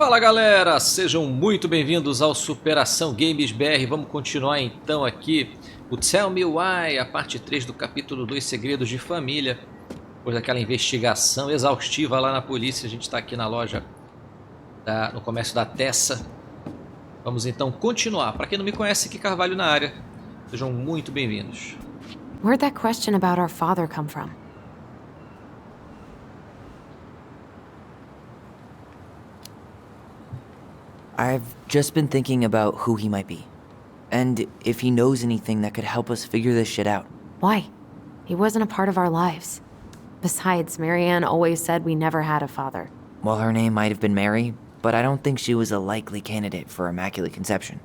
Fala galera, sejam muito bem-vindos ao Superação GamesBR. Vamos continuar então aqui o Tell Me Why, a parte 3 do capítulo 2, Segredos de Família. Depois daquela investigação exaustiva lá na polícia, a gente está aqui na loja, no comércio da Tessa. Vamos então continuar. Para quem não me conhece, aqui Carvalho na área. Sejam muito bem-vindos. Where'd that question about our father come from? I've just been thinking about who he might be. And if he knows anything that could help us figure this shit out. Why? He wasn't a part of our lives. Besides, Marianne always said we never had a father. Well, her name might have been Mary, but I don't think she was a likely candidate for Immaculate Conception.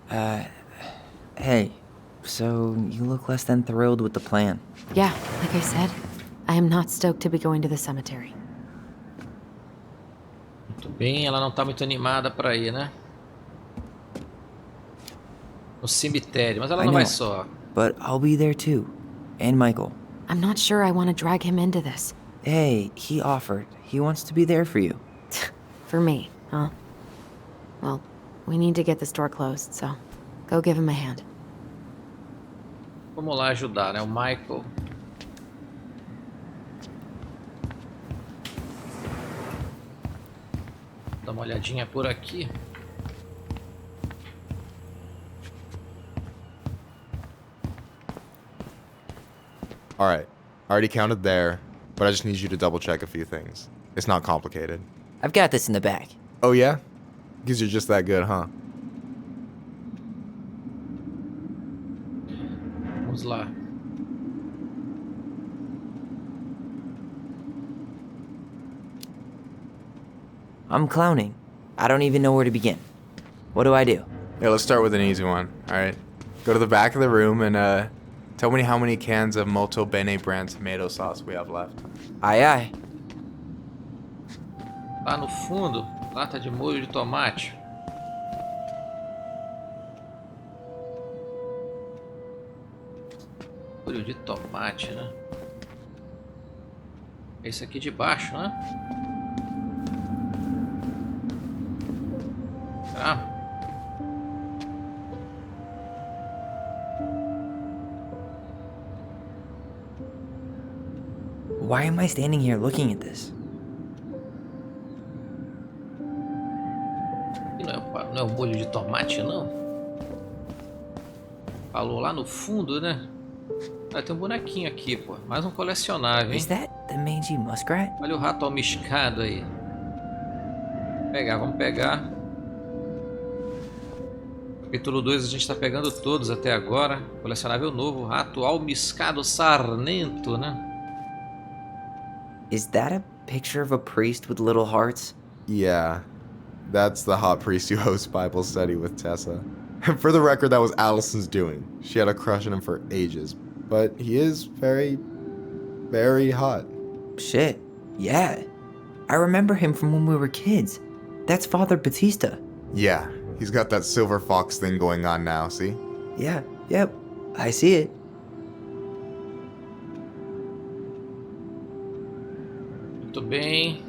Hey, so you look less than thrilled with the plan. Yeah, like I said, I am not stoked to be going to the cemetery. Muito bem, ela não está muito animada para ir, né? No cemitério, mas ela não vai só. But I'll be there too. And Michael. I'm not sure I want to drag him into this. Hey, he offered. He wants to be there for you. For me, huh? Well, we need to get the store closed, so go give him a hand. Vamos lá ajudar, né? O Michael. Dá uma olhadinha por aqui. Alright, I already counted there, but I just need you to double check a few things. It's not complicated. I've got this in the bag. Oh yeah? Because you're just that good, huh? Vamos lá. I'm clowning. I don't even know where to begin. What do I do? Yeah, let's start with an easy one, alright? Go to the back of the room and tell me how many cans of Molto Bene brand tomato sauce we have left. Aye aye. Lá no fundo, lata de molho de tomate. Molho de tomate, né? Esse aqui de baixo, né? Será? Why am I standing here looking at this? E não é o molho de tomate, não? Falou lá no fundo, né? Ah, tem um bonequinho aqui, pô. Mais um colecionável, hein? Is that the mangy muskrat? Olha o rato almiscado aí. Vamos pegar. Capítulo 2 a gente tá pegando todos até agora. Colecionável novo, rato almiscado sarnento, né? Is that a picture of a priest with little hearts? Yeah, that's the hot priest who hosts Bible study with Tessa. For the record, that was Alyson's doing. She had a crush on him for ages, but he is very, very hot. Shit, yeah. I remember him from when we were kids. That's Father Batista. Yeah, he's got that silver fox thing going on now, see? Yeah, yep, I see it. Muito bem.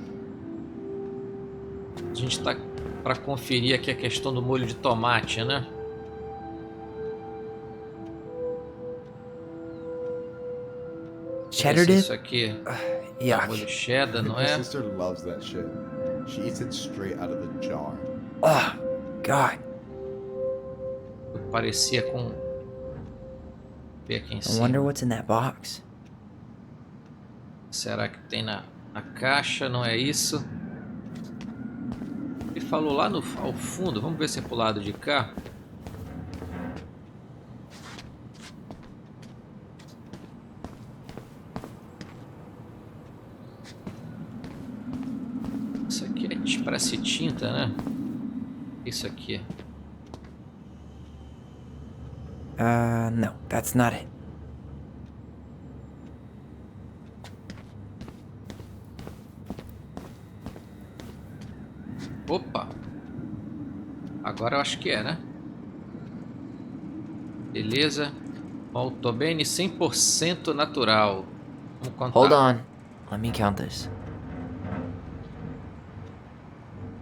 A gente tá para conferir aqui a questão do molho de tomate, né? Cheddar dip? Isso aqui é molho cheddar, não My é? sister loves that shit. She eats it straight out of the jar. Oh, God. Parecia com... Ver aqui em I cima. wonder what's in that box. Será que tem na caixa? Não é isso? Ele falou lá ao fundo. Vamos ver se é pro lado de cá. Isso aqui parece tinta, né? Isso aqui. No, that's not it. Opa! Agora eu acho que é, né? Beleza. Molto bene, 100% natural. Vamos contar. Hold on. Let me count this.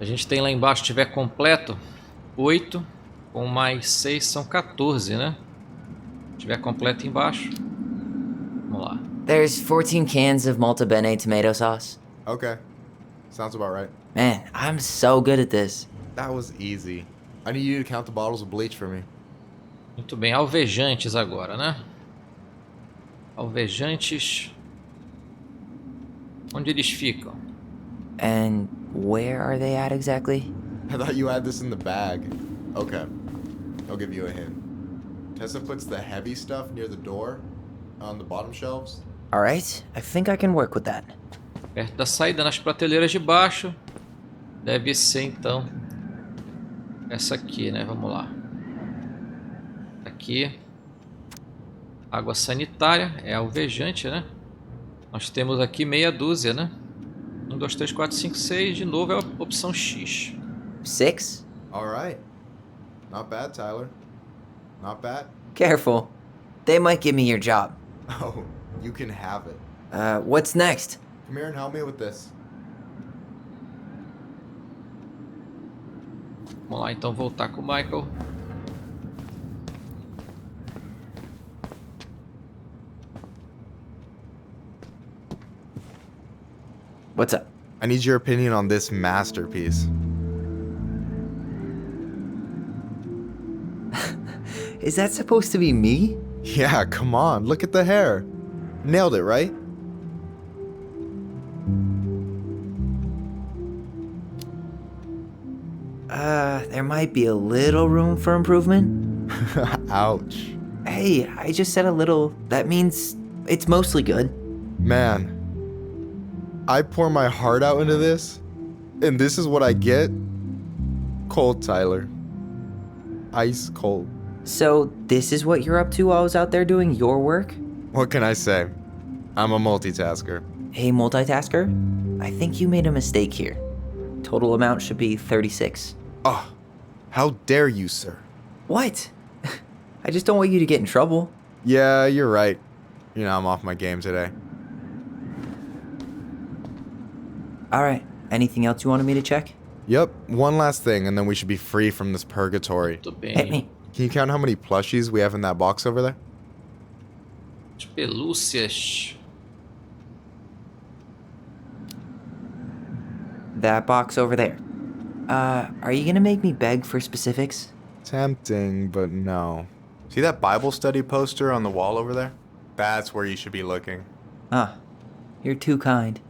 A gente tem lá embaixo, tiver completo, 8 com mais 6 são 14, né? Se tiver completo embaixo. Vamos lá. There's 14 cans of Malta Bene tomato sauce. Okay. Sounds about right. Man, I'm so good at this. That was easy. I need you to count the bottles of bleach for me. Muito bem, alvejantes agora, né? Alvejantes. Onde eles ficam? And where are they at exactly? I thought you had this in the bag. Okay. I'll give you a hint. Tessa puts the heavy stuff near the door on the bottom shelves. Alright, I think I can work with that. Perto da saída, nas prateleiras de baixo. Deve ser então essa aqui, né? Vamos lá. Aqui. Água sanitária. É alvejante, né? Nós temos aqui meia dúzia, né? 1, 2, 3, 4, 5, 6. De novo é a opção X. 6? Alright. Not bad, Tyler. Not bad. Careful. They might give me your job. Oh, you can have it. What's next? Come here and help me with this. Vamos lá então voltar com o Michael. What's up? I need your opinion on this masterpiece. Is that supposed to be me? Yeah, come on. Look at the hair. Nailed it, right? There might be a little room for improvement. Ouch. Hey, I just said a little. That means it's mostly good. Man, I pour my heart out into this, and this is what I get? Cold, Tyler. Ice cold. So, this is what you're up to while I was out there doing your work? What can I say? I'm a multitasker. Hey, multitasker, I think you made a mistake here. Total amount should be 36. Oh, how dare you, sir? What? I just don't want you to get in trouble. Yeah, you're right. You know, I'm off my game today. Alright, anything else you wanted me to check? Yep, one last thing, and then we should be free from this purgatory. Muito Hit bem. me. Can you count how many plushies we have in that box over there? As pelúcias. That box over there. Are you gonna make me beg for specifics? Tempting, but no. See that Bible study poster on the wall over there? That's where you should be looking. Ah, you're too kind.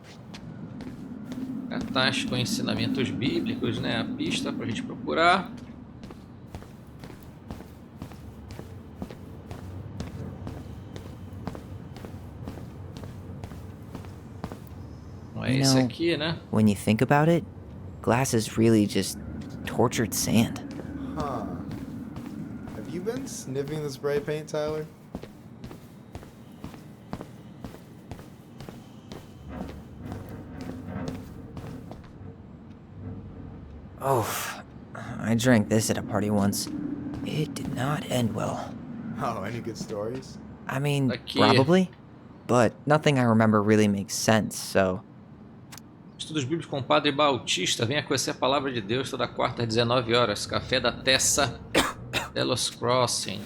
Cartaz com ensinamentos bíblicos, né? A pista pra gente procurar. Não é esse Não. aqui, né? When you think about it, glass is really just tortured sand. Huh. Have you been sniffing the spray paint, Tyler? Oh, I drank this at a party once. It did not end well. Oh, any good stories? I mean, Aqui. probably, but nothing I remember really makes sense, so... Estudos Bíblicos com o Padre Bautista. Venha conhecer a Palavra de Deus toda quarta às 19 horas. Café da Tessa. Delos Crossing.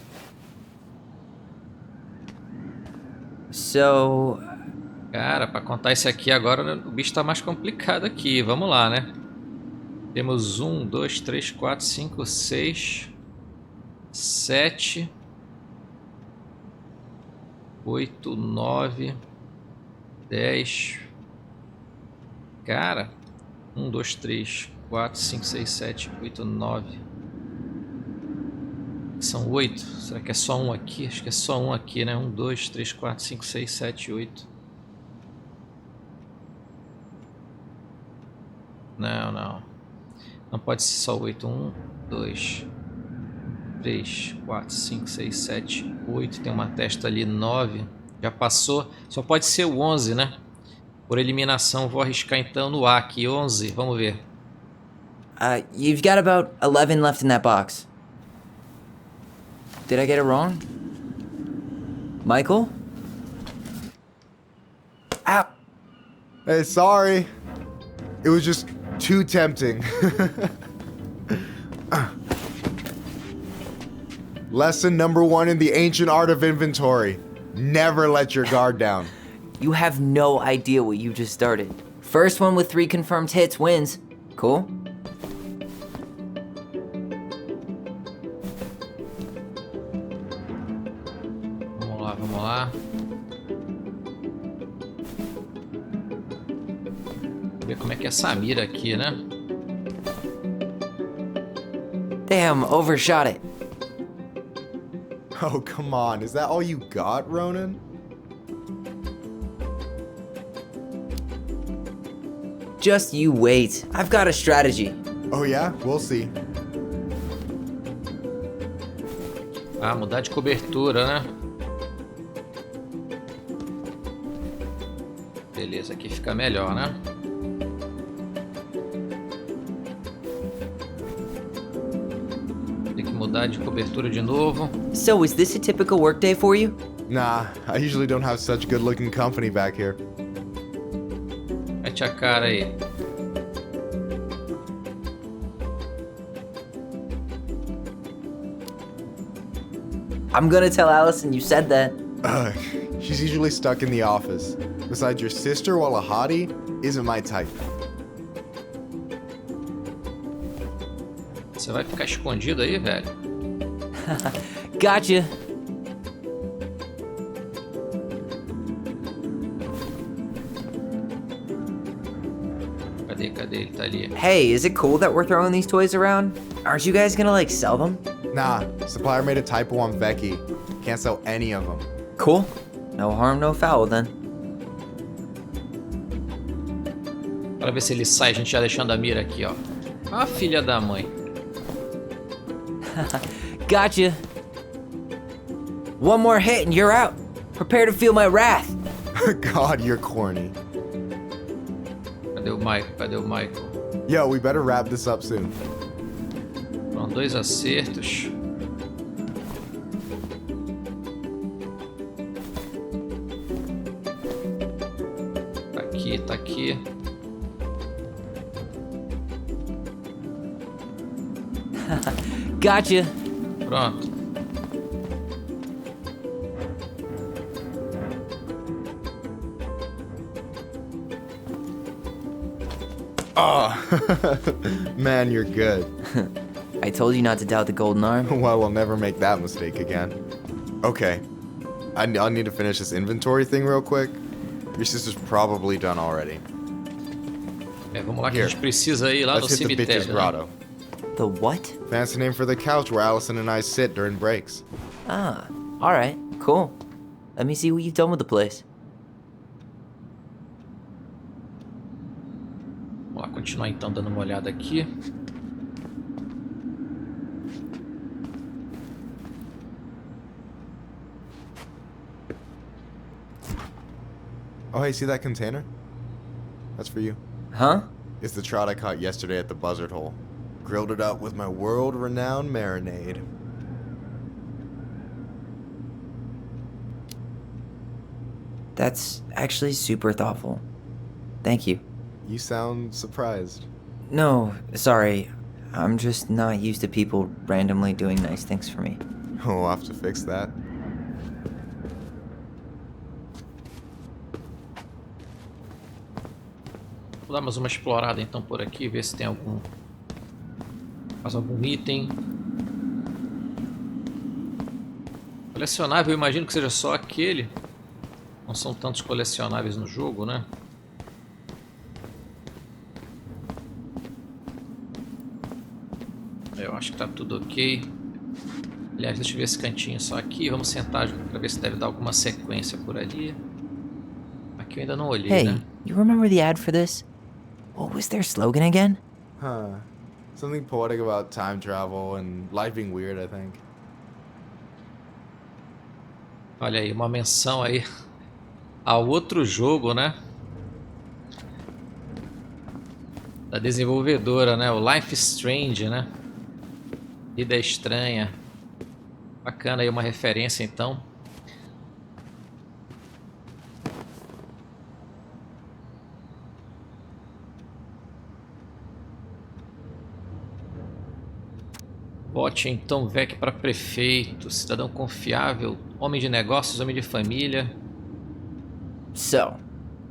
So, Cara, pra contar isso aqui agora, o bicho tá mais complicado aqui. Vamos lá, né? Temos 1, 2, 3, 4, 5, 6, 7, 8, 9, 10. Cara, 1, 2, 3, 4, 5, 6, 7, 8, 9. São 8. Será que é só um aqui? Acho que é só um aqui, né? 1, 2, 3, 4, 5, 6, 7, 8. Não, não. Não pode ser só 8. 1, 2, 3, 4, 5, 6, 7, 8. Tem uma testa ali, 9. Já passou. Só pode ser o 11, né? Por eliminação, vou arriscar então no A aqui. 11, vamos ver. you've got about 11 left in that box. Did I get it wrong? Michael? Ow! Hey, sorry. It was just Too tempting. Lesson number 1 in the ancient art of inventory. Never let your guard down. You have no idea what you just started. First one with 3 confirmed hits wins. Cool? Vamos lá. Vamos ver como é que é essa mira aqui, né? Damn, overshot it. Oh, come on. Is that all you got, Ronan? Just you wait. I've got a strategy. Oh, yeah? We'll see. Ah, mudar de cobertura, né? Beleza, aqui fica melhor, né? Tem que mudar de cobertura de novo. So, is this a typical workday for you? Nah, I usually don't have such good-looking company back here. Mete a cara aí. I'm gonna tell Alyson you said that. Ugh, she's usually stuck in the office. Besides, your sister, while a hottie, isn't my type. Você vai ficar escondido aí, velho? Gotcha. Cadê? Ele tá ali. Hey, is it cool that we're throwing these toys around? Aren't you guys gonna, like, sell them? Nah, supplier made a typo on Becky. Can't sell any of them. Cool. No harm, no foul, then. Bora ver se ele sai, a gente já deixando a mira aqui, ó. Ah, filha da mãe. Gotcha. One more hit and you're out. Prepare to feel my wrath. God, you're corny. Cadê o Michael? Yo, we better wrap this up soon. Pronto, 2 acertos. Tá aqui. Gotcha. Pronto. Oh, man, you're good. I told you not to doubt the golden arm. Well, we'll never make that mistake again. Okay, I'll need to finish this inventory thing real quick. Your sister's probably done already. Vamos lá que a gente precisa ir lá no Let's hit the bitch's cemitério. Né? grotto. The what? Fancy name for the couch where Alyson and I sit during breaks. Ah, alright, cool. Let me see what you've done with the place. Vamos lá continuar então dando uma olhada aqui. Oh, hey, see that container? That's for you. Huh? It's the trout I caught yesterday at the buzzard hole. Grilled it up with my world-renowned marinade. That's actually super thoughtful. Thank you. You sound surprised. No, sorry. I'm just not used to people randomly doing nice things for me. Oh, we'll have to fix that. Vou dar mais uma explorada então por aqui, ver se tem mais algum item. Colecionável, eu imagino que seja só aquele. Não são tantos colecionáveis no jogo, né? Eu acho que tá tudo ok. Aliás, deixa eu ver esse cantinho só aqui. Vamos sentar para ver se deve dar alguma sequência por ali. Aqui eu ainda não olhei, Hey, né? you remember the ad for this? What was their slogan again? Huh. Something poetic about time travel and life being weird, I think. Olha aí, uma menção aí ao outro jogo, né? Da desenvolvedora, né? O Life is Strange, né? Vida Estranha. Bacana aí, uma referência então. Vote em Tom Vec para prefeito, cidadão confiável, homem de negócios, homem de família. So,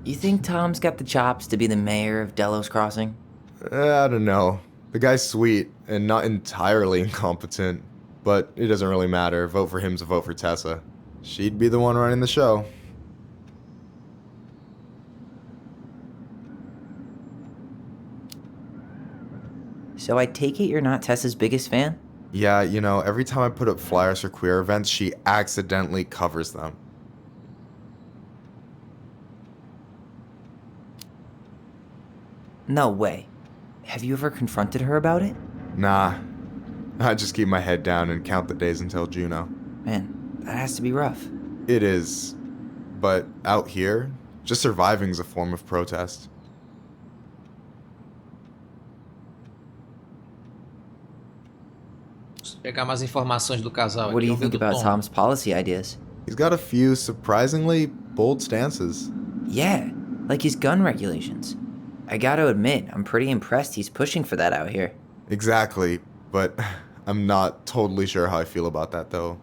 you think Tom's got the chops to be the mayor of Delos Crossing? I don't know. The guy's sweet and not entirely incompetent, but it doesn't really matter. Vote for him's a vote for Tessa. She'd be the one running the show. So I take it you're not Tessa's biggest fan? Yeah, you know, every time I put up flyers for queer events, she accidentally covers them. No way. Have you ever confronted her about it? Nah, I just keep my head down and count the days until Juno. Man, that has to be rough. It is, but out here, just surviving's a form of protest. Vamos pegar mais informações do casal. What do aqui. you Vamos ver think do about Tom. Tom's policy ideas? He's got a few surprisingly bold stances. Yeah, like his gun regulations. I gotta admit, I'm pretty impressed he's pushing for that out here. Exactly, but I'm not totally sure how I feel about that though,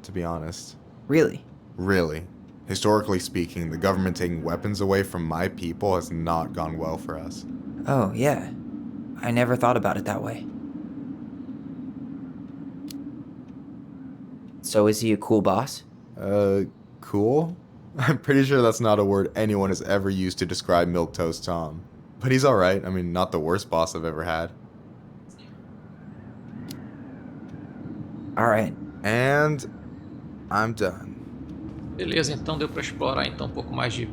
to be honest. Really? Really. Historically speaking, the government taking weapons away from my people has not gone well for us. Oh, yeah. I never thought about it that way. So is he a cool boss? Cool? I'm pretty sure that's not a word anyone has ever used to describe Milquetoast Tom. But he's alright. I mean, not the worst boss I've ever had. Alright. And I'm done. Beleza, então deu para explorar então um pouco mais de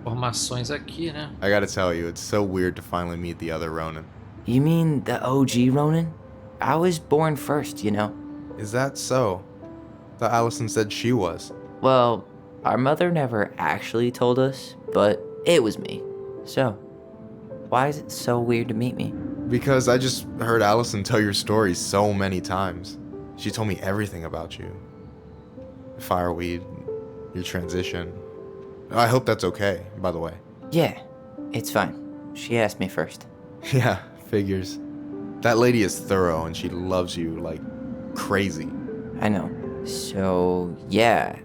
informações aqui, né? I gotta tell you, it's so weird to finally meet the other Ronin. You mean the OG Ronin? I was born first, you know? Is that so? Thought Alyson said she was. Well, our mother never actually told us, but it was me. So, why is it so weird to meet me? Because I just heard Alyson tell your story so many times. She told me everything about you. Fireweed, your transition. I hope that's okay, by the way. Yeah, it's fine. She asked me first. Yeah, figures. That lady is thorough and she loves you like crazy. I know. So, yeah,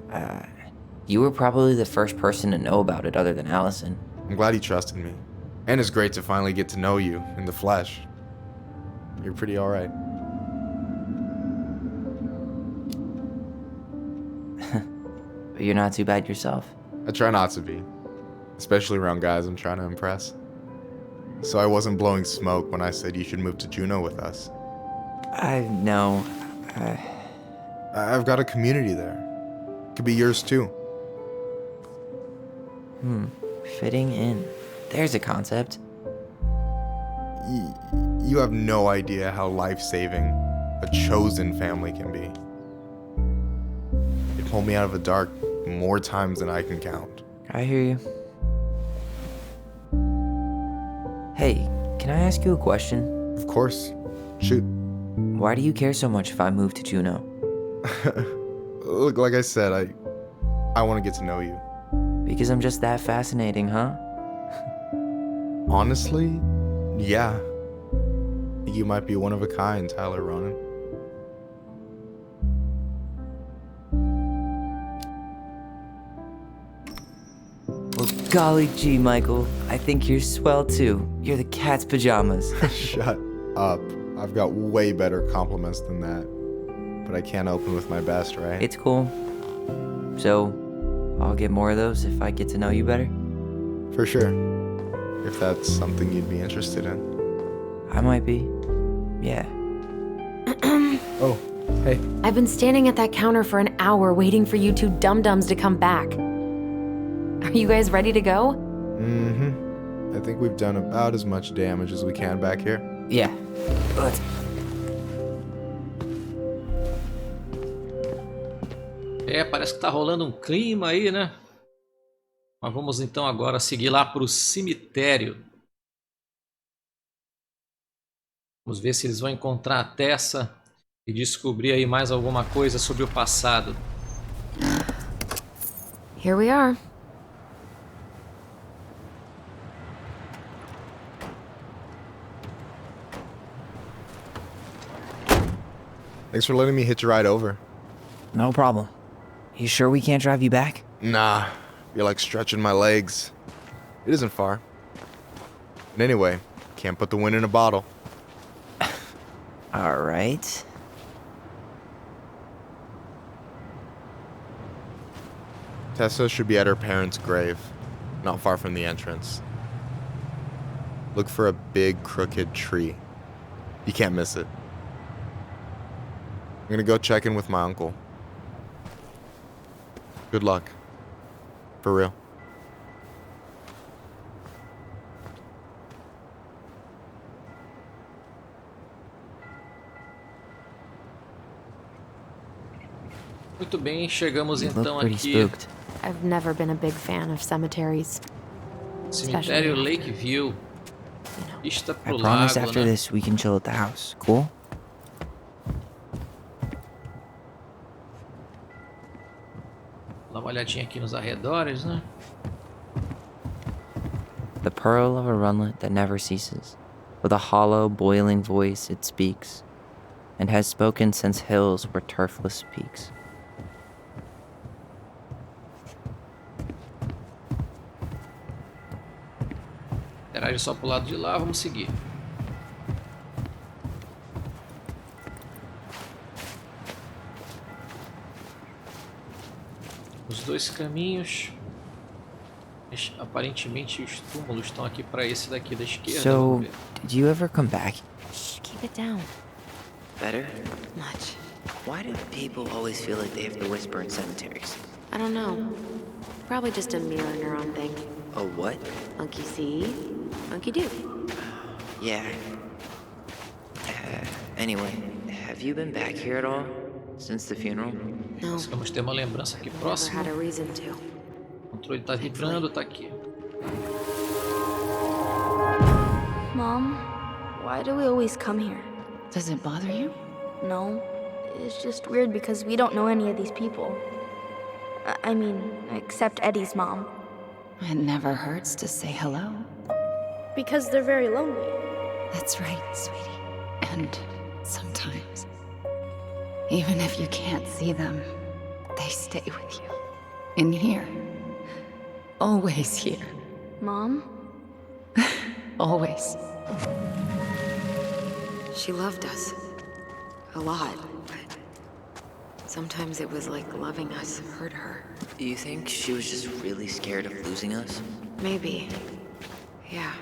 you were probably the first person to know about it other than Alyson. I'm glad he trusted me. And it's great to finally get to know you in the flesh. You're pretty alright. But you're not too bad yourself. I try not to be. Especially around guys I'm trying to impress. So I wasn't blowing smoke when I said you should move to Juneau with us. I know. I've got a community there. Could be yours too. Fitting in. There's a concept. You have no idea how life-saving a chosen family can be. It pulled me out of the dark more times than I can count. I hear you. Hey, can I ask you a question? Of course. Shoot. Why do you care so much if I move to Juneau? Look, like I said, I want to get to know you. Because I'm just that fascinating, huh? Honestly, yeah. You might be one of a kind, Tyler Ronan. Well, golly gee, Michael. I think you're swell too. You're the cat's pajamas. Shut up. I've got way better compliments than that. But I can't open with my best, right? It's cool. So, I'll get more of those if I get to know you better. For sure. If that's something you'd be interested in. I might be. Yeah. Oh, hey. I've been standing at that counter for an hour waiting for you two dum-dums to come back. Are you guys ready to go? I think we've done about as much damage as we can back here. Yeah. Let's... Parece que tá rolando um clima aí, né? Mas vamos então agora seguir lá para o cemitério. Vamos ver se eles vão encontrar a Tessa e descobrir aí mais alguma coisa sobre o passado. Here we are. Thanks for letting me hitch a ride over. No problem. You sure we can't drive you back? Nah, you're like stretching my legs. It isn't far. And anyway, can't put the wind in a bottle. Alright. Tessa should be at her parents' grave, not far from the entrance. Look for a big crooked tree. You can't miss it. I'm gonna go check in with my uncle. Good luck. For real. Muito bem, chegamos You então look pretty aqui. spooked. I've never been a big fan of cemeteries. Cemitério Especially Lakeview. You know. Vista I pro promise lago, after né? this we can chill at the house. Cool? Dá uma olhadinha aqui nos arredores, né? The pearl of a runlet that never ceases. With a hollow, boiling voice it speaks, and has spoken since hills were turfless peaks. Interage só pro lado de lá, vamos seguir. Os dois caminhos. Aparentemente os túmulos estão aqui para esse daqui da esquerda. So, Vamos ver. did you ever come back? Shh, keep it down. Better? Much. Why do people always feel like they have to whisper in cemeteries? I don't know. Probably just a mirror neuron thing. A what? Monkey see, monkey do. Yeah. Anyway, have you been back here at all? Since the funeral? No, Nós vamos ter uma lembrança aqui never próxima. had a reason to. O controle tá vibrando, tá aqui. Mom, why do we always come here? Does it bother you? No, it's just weird because we don't know any of these people. I mean, except Eddie's mom. It never hurts to say hello. Because they're very lonely. That's right, sweetie. And sometimes, even if you can't see them, they stay with you. In here. Always here. Mom? Always. She loved us. A lot, but sometimes it was like loving us hurt her. Do you think she was just really scared of losing us? Maybe. Yeah.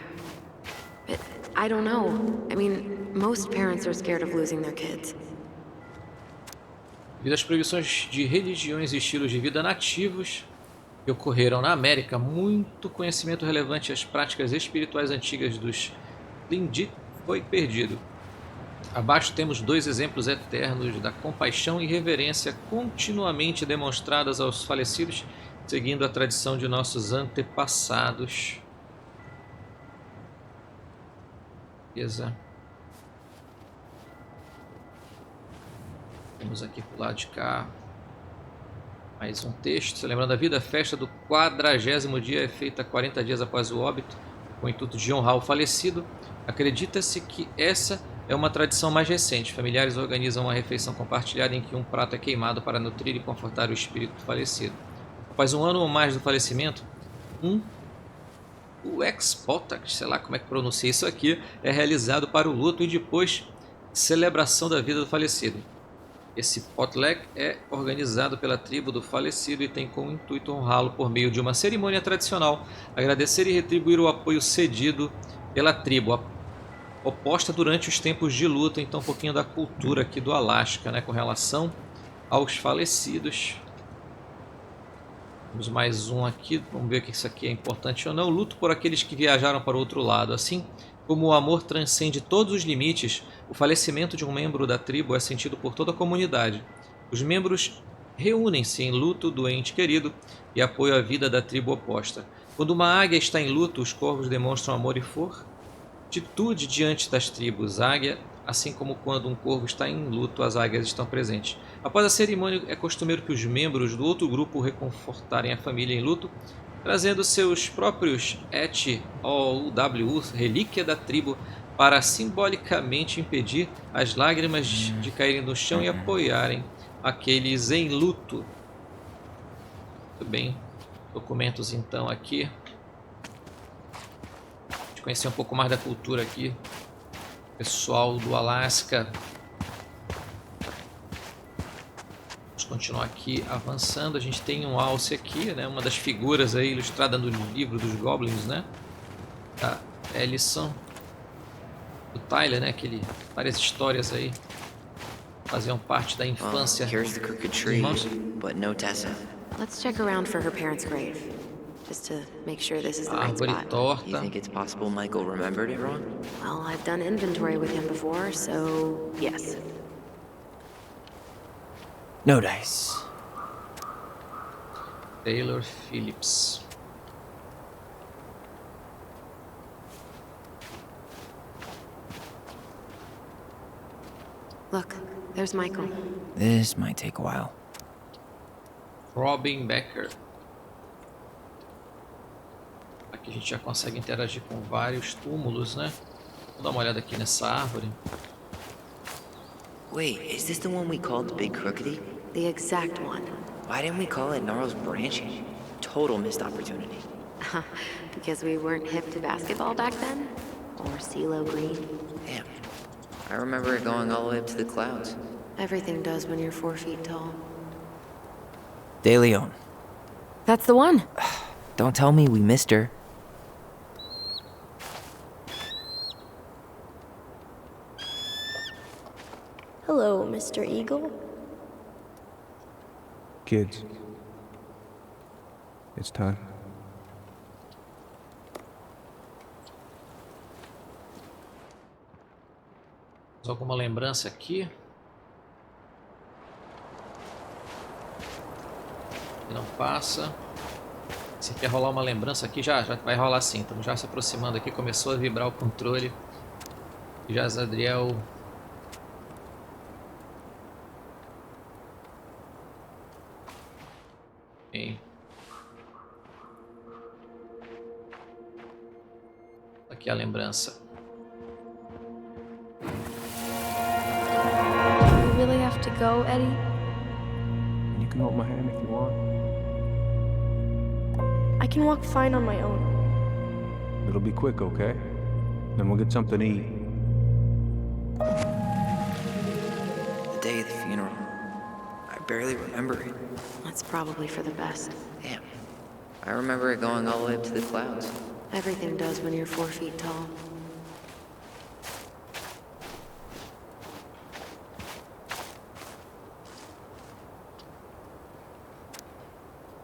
But I don't know. I mean, most parents are scared of losing their kids. Devido às proibições de religiões e estilos de vida nativos que ocorreram na América, muito conhecimento relevante às práticas espirituais antigas dos Tlingit foi perdido. Abaixo temos dois exemplos eternos da compaixão e reverência continuamente demonstradas aos falecidos, seguindo a tradição de nossos antepassados. Beleza. Temos aqui pro lado de cá mais um texto. Lembrando a vida, a festa do 40º dia é feita 40 dias após o óbito, com o intuito de honrar o falecido. Acredita-se que essa é uma tradição mais recente. Familiares organizam uma refeição compartilhada em que um prato é queimado para nutrir e confortar o espírito do falecido. Após um ano ou mais do falecimento, o ex-potax, sei lá como é que pronuncia isso aqui, é realizado para o luto e depois celebração da vida do falecido. Esse potluck é organizado pela tribo do falecido e tem como intuito honrá-lo por meio de uma cerimônia tradicional, agradecer e retribuir o apoio cedido pela tribo, oposta durante os tempos de luta. Então um pouquinho da cultura aqui do Alasca, né, com relação aos falecidos. Temos mais um aqui, vamos ver se isso aqui é importante ou não. Luto por aqueles que viajaram para o outro lado. Assim como o amor transcende todos os limites, o falecimento de um membro da tribo é sentido por toda a comunidade. Os membros reúnem-se em luto do ente querido e apoio à vida da tribo oposta. Quando uma águia está em luto, os corvos demonstram amor e fortitude diante das tribos águia, assim como quando um corvo está em luto, as águias estão presentes. Após a cerimônia, é costumeiro que os membros do outro grupo reconfortarem a família em luto, trazendo seus próprios ou relíquia da tribo para simbolicamente impedir as lágrimas de caírem no chão e apoiarem aqueles em luto. Muito bem, documentos então aqui. A gente conhecer um pouco mais da cultura aqui. Pessoal do Alasca. Vamos continuar aqui avançando. A gente tem um alce aqui, né? Uma das figuras aí ilustrada no livro dos Goblins, né? Da Alyson. Do Tyler, né? Várias histórias aí faziam parte da infância. Here's the crooked tree, but no Tessa. Let's check around for her parents' grave, just to make sure this is the right Árvore spot. You torta. think it's possible Michael remembered it wrong? Well, I've done inventory with him before, so yes. No dice. Taylor Phillips. Look, there's Michael. This might take a while. Robin Becker. Aqui a gente já consegue interagir com vários túmulos, né? Vou dar uma olhada aqui nessa árvore. Wait, is this the one we called the Big Crookedy? The exact one. Why didn't we call it Gnarl's Branching? Total missed opportunity. Because we weren't hip to basketball back then? Or CeeLo Green? Damn. I remember it going all the way up to the clouds. Everything does when you're 4 feet tall. De Leon. That's the one! Don't tell me we missed her. Hello, Mr. Eagle. Kids, it's time. Alguma lembrança aqui? Não passa. Se quer rolar uma lembrança aqui, já vai rolar sim. Estamos já se aproximando aqui. Começou a vibrar o controle. Já Zadriel. Bem. Aqui a lembrança. You really have to go, Eddie? You can hold my hand if you want. I can walk fine on my own. It'll be quick, okay? Then we'll get something to eat. The day of the funeral. I barely remember it. That's probably for the best. Damn. I remember it going all the way up to the clouds. Everything does when you're 4 feet tall.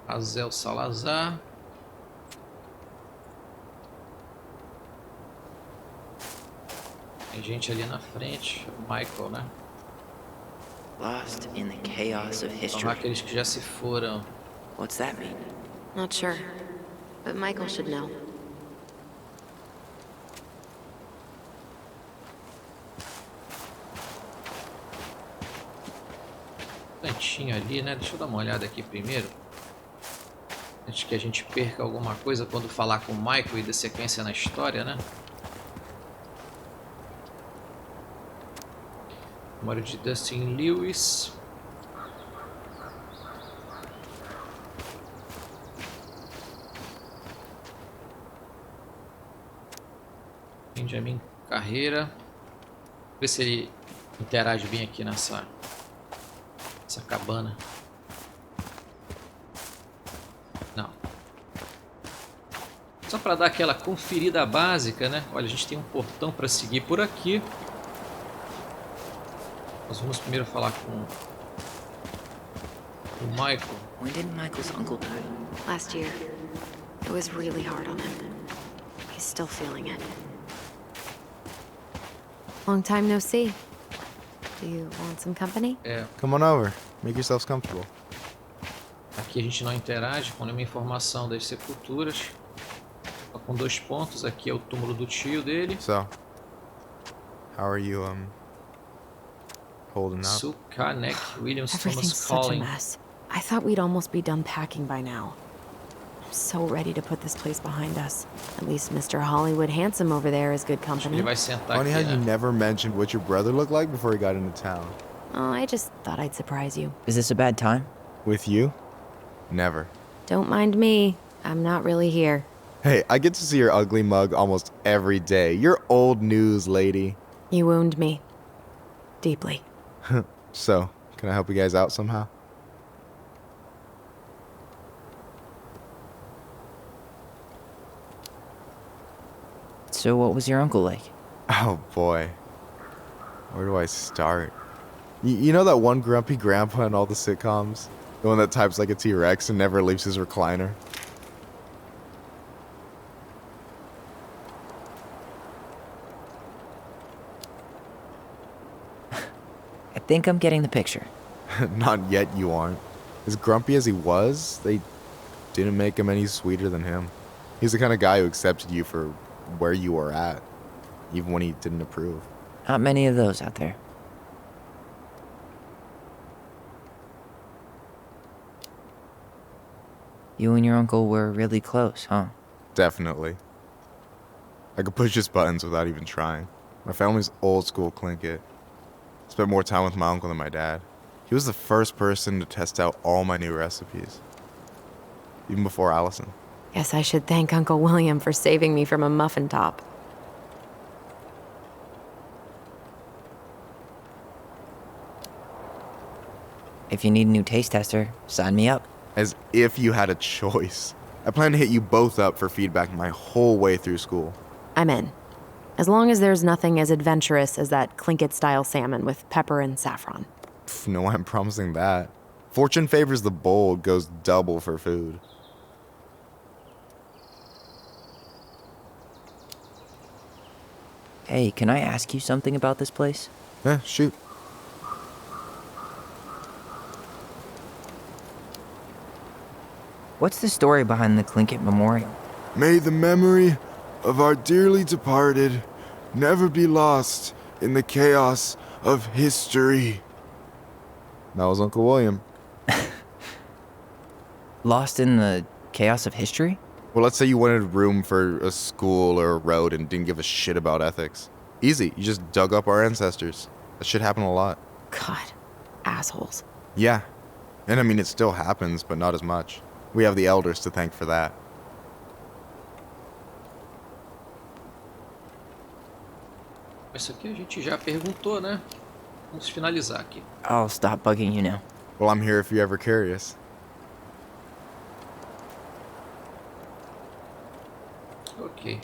Azel Salazar. Tem gente ali na frente. O Michael, né? Lost in the chaos of São history. aqueles que já se foram. What's that mean? Not sure, but Michael should know. Cantinho ali, né? Deixa eu dar uma olhada aqui primeiro. Antes que a gente perca alguma coisa quando falar com o Michael e dê sequência na história, né? Memória de Dustin Lewis. Benjamin Carreira. Ver se ele interage bem aqui nessa cabana. Não. Só para dar aquela conferida básica, né? Olha, a gente tem um portão para seguir por aqui. Nós vamos primeiro falar com o Michael. When did Michael's uncle die? Last year. It was really hard on him. He's still feeling it. Long time no see. Do you want some company? É, Come on over. Make yourselves comfortable. aqui a gente não interage com nenhuma informação das sepulturas. Só com 2 pontos. Aqui é o túmulo do tio dele. So, how are you, holding up? Sukanek Williams Everything's Thomas such a Calling. mess. I thought we'd almost be done packing by now. so ready to put this place behind us. At least Mr. Hollywood Handsome over there is good Ele company. vai sentar Funny how aqui, you né? never mentioned what your brother looked like before he got into town. Oh, I just thought I'd surprise you. Is this a bad time? With you? Never. Don't mind me. I'm not really here. Hey, I get to see your ugly mug almost every day. You're old news, lady. You wound me. Deeply. So, can I help you guys out somehow? So what was your uncle like? Oh boy. Where do I start? You know that one grumpy grandpa in all the sitcoms? The one that types like a T-Rex and never leaves his recliner? I think I'm getting the picture. Not yet, you aren't. As grumpy as he was, they didn't make him any sweeter than him. He's the kind of guy who accepted you for where you were at, even when he didn't approve. Not many of those out there. You and your uncle were really close, huh? Definitely. I could push his buttons without even trying. My family's old school Clinkit. Spent more time with my uncle than my dad. He was the first person to test out all my new recipes. Even before Alyson. Guess I should thank Uncle William for saving me from a muffin top. If you need a new taste tester, sign me up. As if you had a choice. I plan to hit you both up for feedback my whole way through school. I'm in. As long as there's nothing as adventurous as that Clinkit-style salmon with pepper and saffron. Pff, no, I'm promising that. Fortune favors the bold, goes double for food. Hey, can I ask you something about this place? Shoot. What's the story behind the Clinkit Memorial? May the memory of our dearly departed never be lost in the chaos of history. That was Uncle William. Lost in the chaos of history? Well, let's say you wanted room for a school or a road and didn't give a shit about ethics. Easy, you just dug up our ancestors. That shit happened a lot. God, assholes. Yeah. And I mean, it still happens, but not as much. We have the elders to thank for that. Isso aqui a gente já perguntou, né? Vamos finalizar aqui. I'll stop bugging you now. Well, I'm here if you're ever curious. Ok.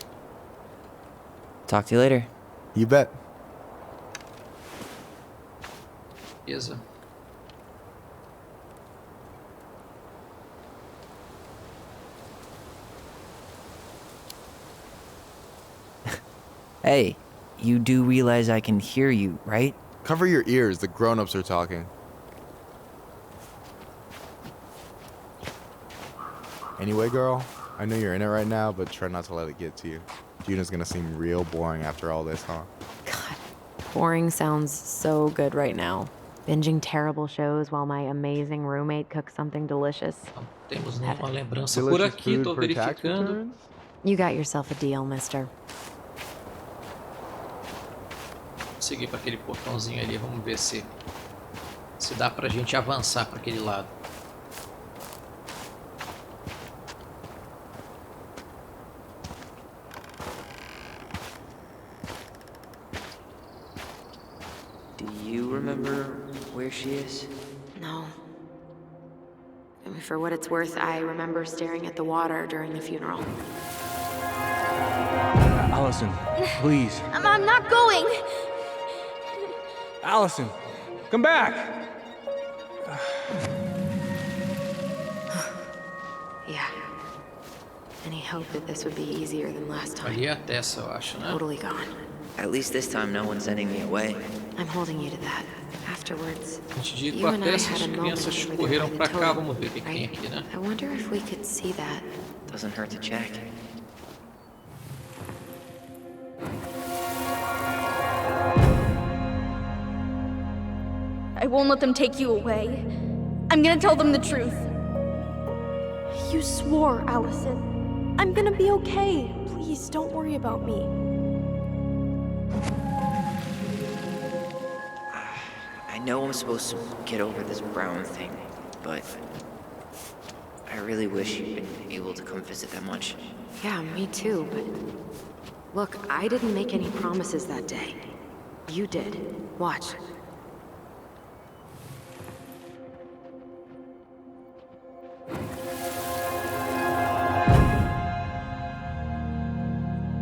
Talk to you later. You bet. Beleza. Hey, you do realize I can hear you, right? Cover your ears, the grown-ups are talking. Anyway, girl, I know you're in it right now, but try not to let it get to you. Juna's gonna seem real boring after all this, huh? God, boring sounds so good right now. Binging terrible shows while my amazing roommate cooks something delicious. Então, temos uma lembrança por Delicious aqui, food tô for tax verificando. returns? You got yourself a deal, mister. Vou seguir para aquele portãozinho ali, vamos ver se dá pra gente avançar para aquele lado. Do you remember where she is? No. I mean, for what it's worth, I remember staring at the water during the funeral. Alyson, please. I'm not going. Alyson, come back! Yeah. Any hope that this would be easier than last time? Ali é a Tessa, eu acho, né? Totally gone. At least this time no one's sending me away. I'm holding you to that. Afterwards, Antes de ir you com a and I Tessa, had as a moment crianças over correram there pra by the cá, totem, vamos ver o que tem right? aqui, né? I wonder if we could see that. Doesn't hurt to check. I won't let them take you away. I'm gonna tell them the truth. You swore, Alyson. I'm gonna be okay. Please, don't worry about me. I know I'm supposed to get over this Brown thing, but I really wish you'd been able to come visit that much. Yeah, me too, but... Look, I didn't make any promises that day. You did. Watch.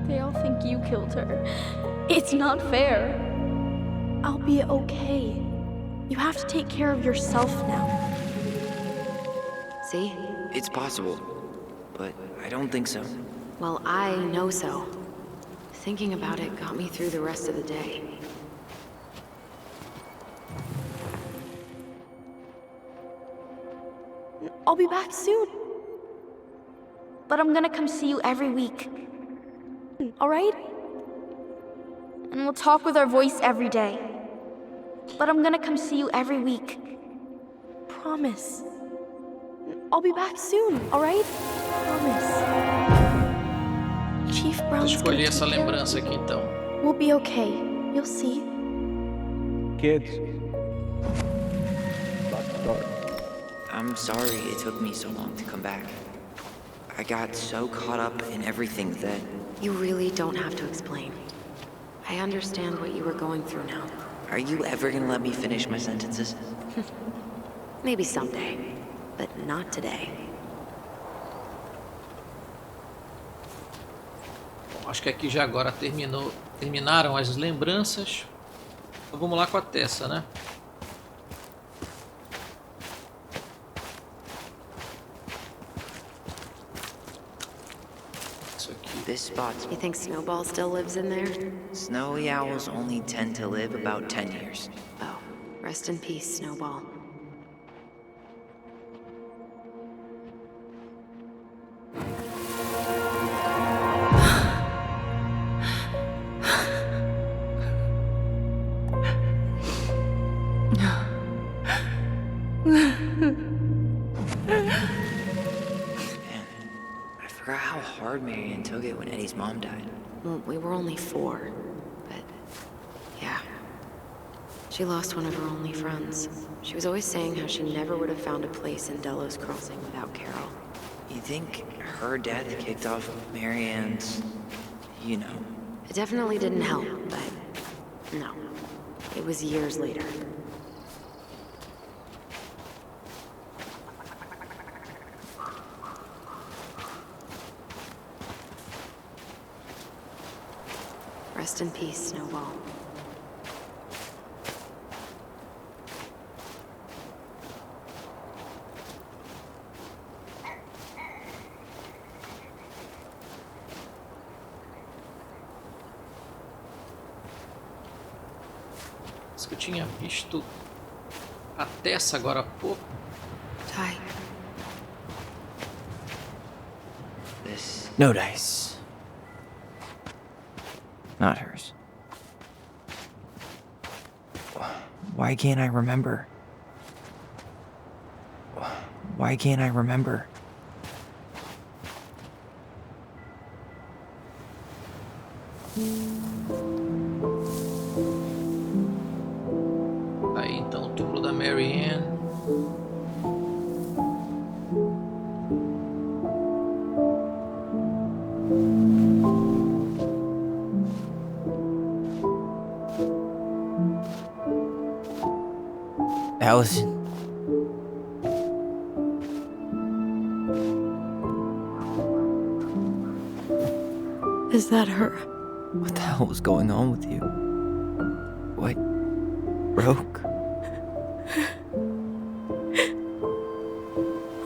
They all think you killed her. It's not fair. I'll be okay. You have to take care of yourself now. See? It's possible, but I don't think so. Well, I know so. Thinking about it got me through the rest of the day. I'll be back soon. But I'm gonna come see you every week. Alright? And we'll talk with our voice every day. But I'm gonna come see you every week. Promise. I'll be back soon, alright? Promise. Chief Brown's gonna Escolhi essa take care of lembrança aqui então. you. We'll be okay. You'll see. Kids. About to start. I'm sorry it took me so long to come back. I got so caught up in everything that... You really don't have to explain. I understand what you were going through now. Are you ever gonna let me finish my sentences? Maybe someday, but not today. Bom, acho que aqui já agora terminaram as lembranças. Então vamos lá com a Tessa, né? Isso aqui. This spot. You think Snowball still lives in there? Snowy owls only tend to live about 10 years. Oh, rest in peace, Snowball. Man, I forgot how hard Marianne took it when Eddie's mom died. Well, we were only 4, but yeah. She lost one of her only friends. She was always saying how she never would have found a place in Delos Crossing without Carol. You think her death kicked off Marianne's, you know? It definitely didn't help, but no. It was years later. Rest in peace, Snowball. Isso que eu tinha visto a Tessa agora há pouco. Ty. This... No dice. Not hers. Why can't I remember? Why can't I remember? Aí então o túmulo da Marianne. Alyson. Is that her? What the hell was going on with you? What broke?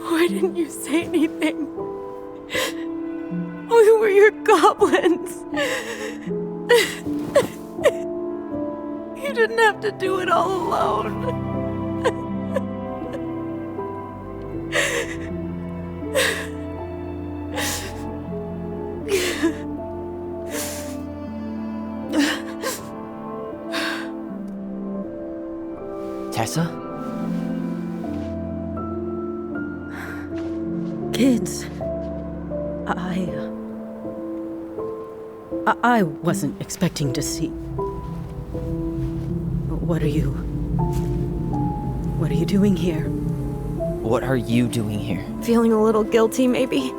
Why didn't you say anything? We were your goblins. You didn't have to do it all alone. Tessa? Kids, I wasn't expecting to see. What are you doing here? What are you doing here? Feeling a little guilty, maybe?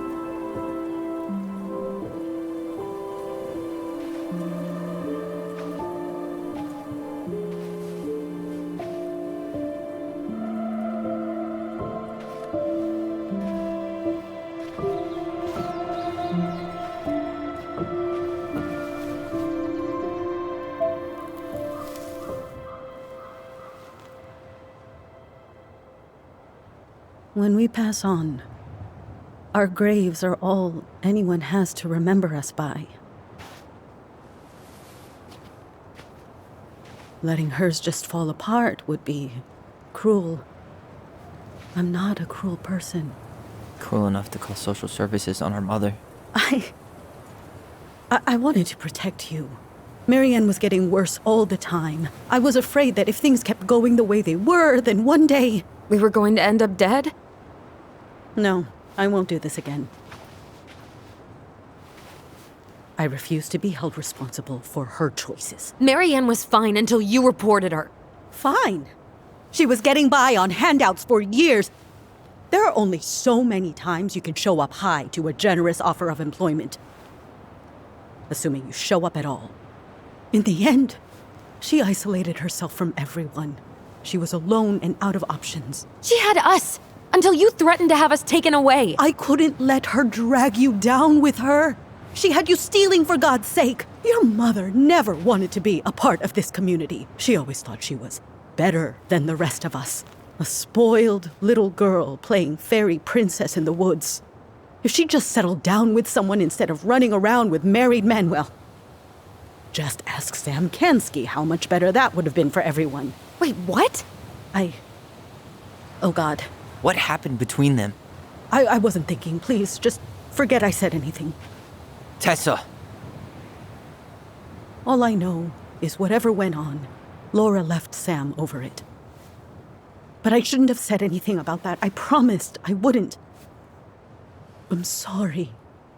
When we pass on, our graves are all anyone has to remember us by. Letting hers just fall apart would be cruel. I'm not a cruel person. Cruel enough to call social services on our mother. I wanted to protect you. Marianne was getting worse all the time. I was afraid that if things kept going the way they were, then one day... We were going to end up dead? No, I won't do this again. I refuse to be held responsible for her choices. Marianne was fine until you reported her. Fine. She was getting by on handouts for years. There are only so many times you can show up high to a generous offer of employment. Assuming you show up at all. In the end, she isolated herself from everyone. She was alone and out of options. She had us, until you threatened to have us taken away. I couldn't let her drag you down with her. She had you stealing for God's sake. Your mother never wanted to be a part of this community. She always thought she was better than the rest of us. A spoiled little girl playing fairy princess in the woods. If she just settled down with someone instead of running around with married men, well, just ask Sam Kansky how much better that would have been for everyone. Wait, what? Oh God. What happened between them? I wasn't thinking. Please, just forget I said anything. Tessa! All I know is whatever went on, Laura left Sam over it. But I shouldn't have said anything about that. I promised I wouldn't. I'm sorry,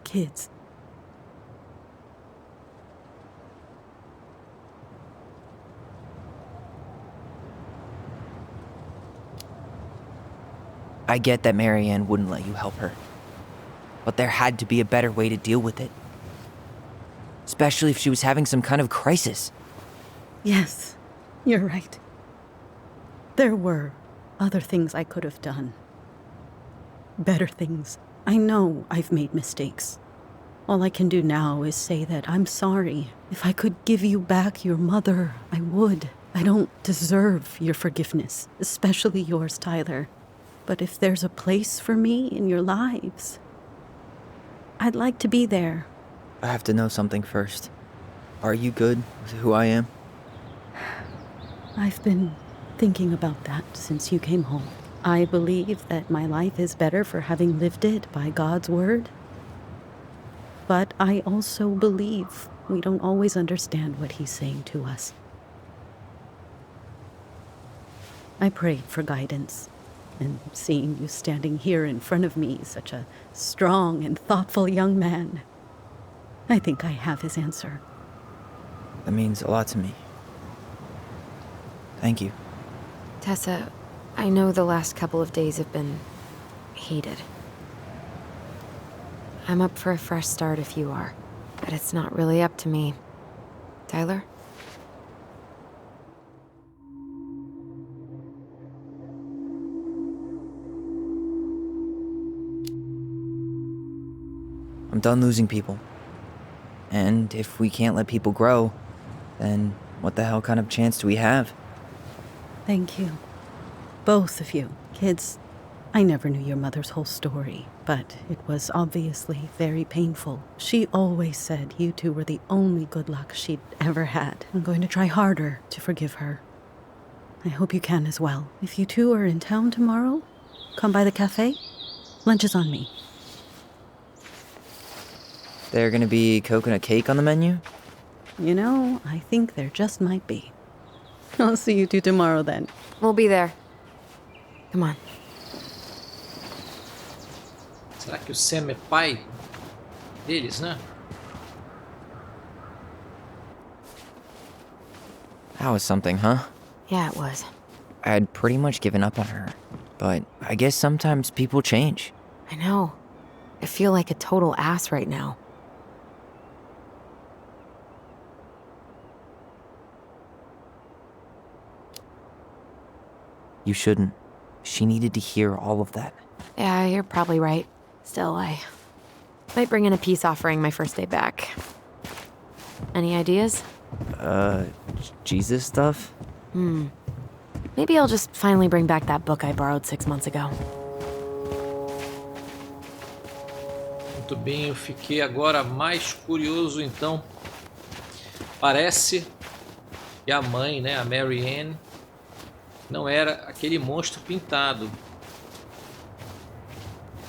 kids. I get that Marianne wouldn't let you help her. But there had to be a better way to deal with it. Especially if she was having some kind of crisis. Yes, you're right. There were other things I could have done. Better things. I know I've made mistakes. All I can do now is say that I'm sorry. If I could give you back your mother, I would. I don't deserve your forgiveness, especially yours, Tyler. But if there's a place for me in your lives, I'd like to be there. I have to know something first. Are you good with who I am? I've been thinking about that since you came home. I believe that my life is better for having lived it by God's word. But I also believe we don't always understand what he's saying to us. I prayed for guidance. And seeing you standing here in front of me, such a strong and thoughtful young man, I think I have his answer. That means a lot to me. Thank you. Tessa, I know the last couple of days have been heated. I'm up for a fresh start if you are, but it's not really up to me. Tyler? I'm done losing people. And if we can't let people grow, then what the hell kind of chance do we have? Thank you. Both of you. Kids, I never knew your mother's whole story, but it was obviously very painful. She always said you two were the only good luck she'd ever had. I'm going to try harder to forgive her. I hope you can as well. If you two are in town tomorrow, come by the cafe. Lunch is on me. There gonna be coconut cake on the menu? You know, I think there just might be. I'll see you two tomorrow then. We'll be there. Come on. Será que o Sam é pai deles, né? That was something, huh? Yeah, it was. I had pretty much given up on her, but I guess sometimes people change. I know. I feel like a total ass right now. You shouldn't. She needed to hear all of that. Yeah, you're probably right. Still, I might bring in a peace offering my first day back. Any ideas? Jesus stuff? Maybe I'll just finally bring back that book I borrowed 6 months ago. Muito bem, eu fiquei agora mais curioso então. Parece que a mãe, né, a Mary Ann, não era aquele monstro pintado.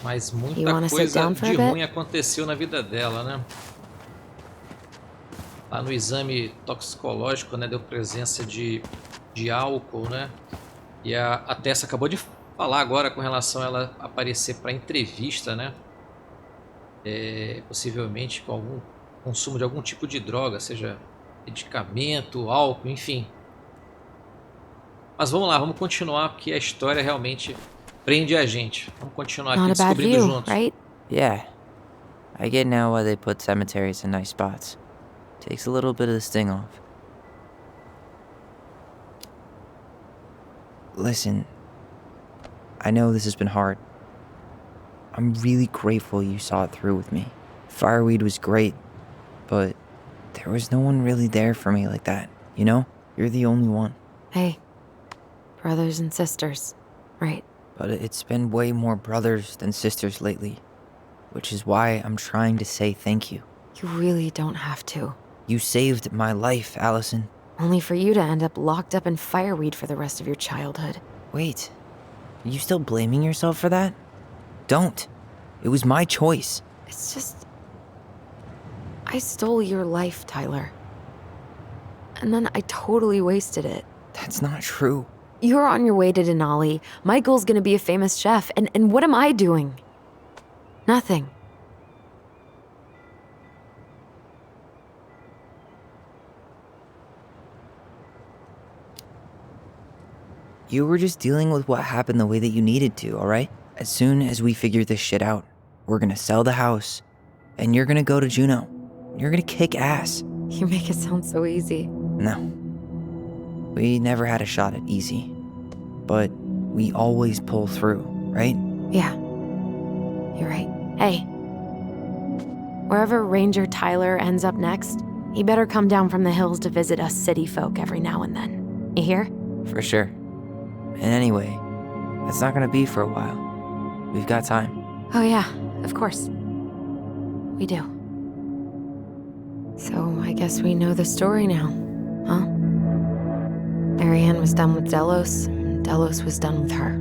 Mas muita coisa de ruim aconteceu na vida dela, né? Lá no exame toxicológico, né, deu presença de álcool, né? E a Tessa acabou de falar agora com relação a ela aparecer para entrevista, né? Possivelmente com algum consumo de algum tipo de droga, seja medicamento, álcool, enfim. Mas vamos lá, vamos continuar, porque a história realmente prende a gente. Vamos continuar aqui descobrindo juntos. Right? Yeah. I get now why they put cemeteries in nice spots. Takes a little bit of the sting off. Listen, I know this has been hard. I'm really grateful you saw it through with me. Fireweed was great, but there was no one really there for me like that, you know? You're the only one. Hey, brothers and sisters, right? But it's been way more brothers than sisters lately, which is why I'm trying to say thank you. You really don't have to. You saved my life, Alyson. Only for you to end up locked up in fireweed for the rest of your childhood. Wait, are you still blaming yourself for that? Don't. It was my choice. It's just... I stole your life, Tyler. And then I totally wasted it. That's not true. You're on your way to Denali. Michael's gonna be a famous chef. And what am I doing? Nothing. You were just dealing with what happened the way that you needed to, alright? As soon as we figure this shit out, we're gonna sell the house, and you're gonna go to Juneau. You're gonna kick ass. You make it sound so easy. No. We never had a shot at easy. But we always pull through, right? Yeah. You're right. Hey. Wherever Ranger Tyler ends up next, he better come down from the hills to visit us city folk every now and then. You hear? For sure. And anyway, that's not gonna be for a while. We've got time. Oh yeah, of course. We do. So I guess we know the story now, huh? Marianne was done with Delos, and Delos was done with her.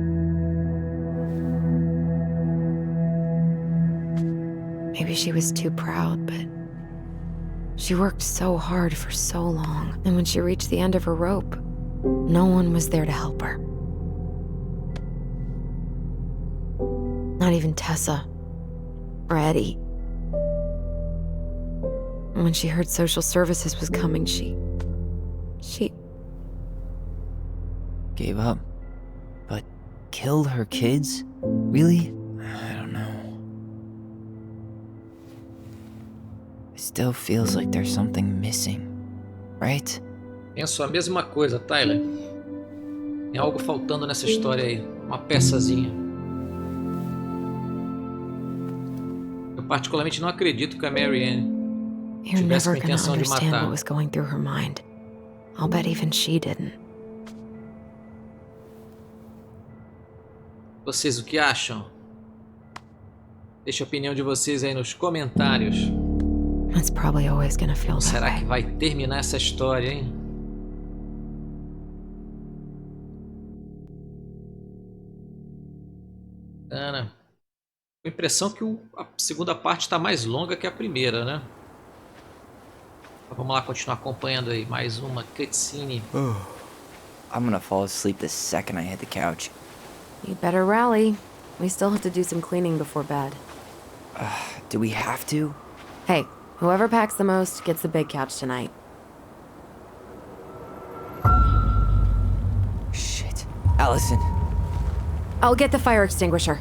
Maybe she was too proud, but she worked so hard for so long, and when she reached the end of her rope, no one was there to help her. Not even Tessa or Eddie. And when she heard social services was coming, she gave up. But killed her kids? Really? I don't know. It still feels like there's something missing, right? Penso a mesma coisa, Tyler. Tem algo faltando nessa história aí, uma peçazinha. Eu particularmente não acredito que a Mary Ann tivesse a intenção de matar. What was going through her mind. I'll bet even she didn't. Vocês o que acham? Deixe a opinião de vocês aí nos comentários. It's probably always gonna feel that Será way. que vai terminar essa história, hein? Ana, a impressão que a segunda parte está mais longa que a primeira, né? Então, vamos lá continuar acompanhando aí mais uma cutscene. I'm gonna fall asleep the second I hit the couch. You better rally. We still have to do some cleaning before bed. Do we have to? Hey, whoever packs the most gets the big couch tonight. Shit. Alyson. I'll get the fire extinguisher.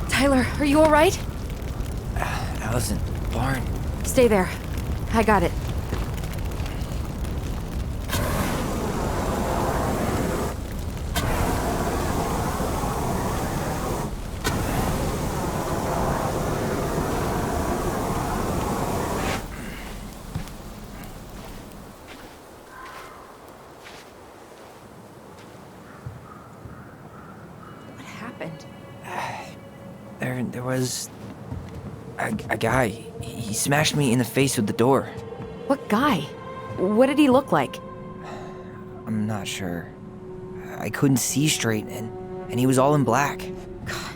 Tyler, are you all right? Alyson, barn. Stay there. I got it. What happened? There was a guy. He smashed me in the face with the door. What guy? What did he look like? I'm not sure. I couldn't see straight, and he was all in black. God,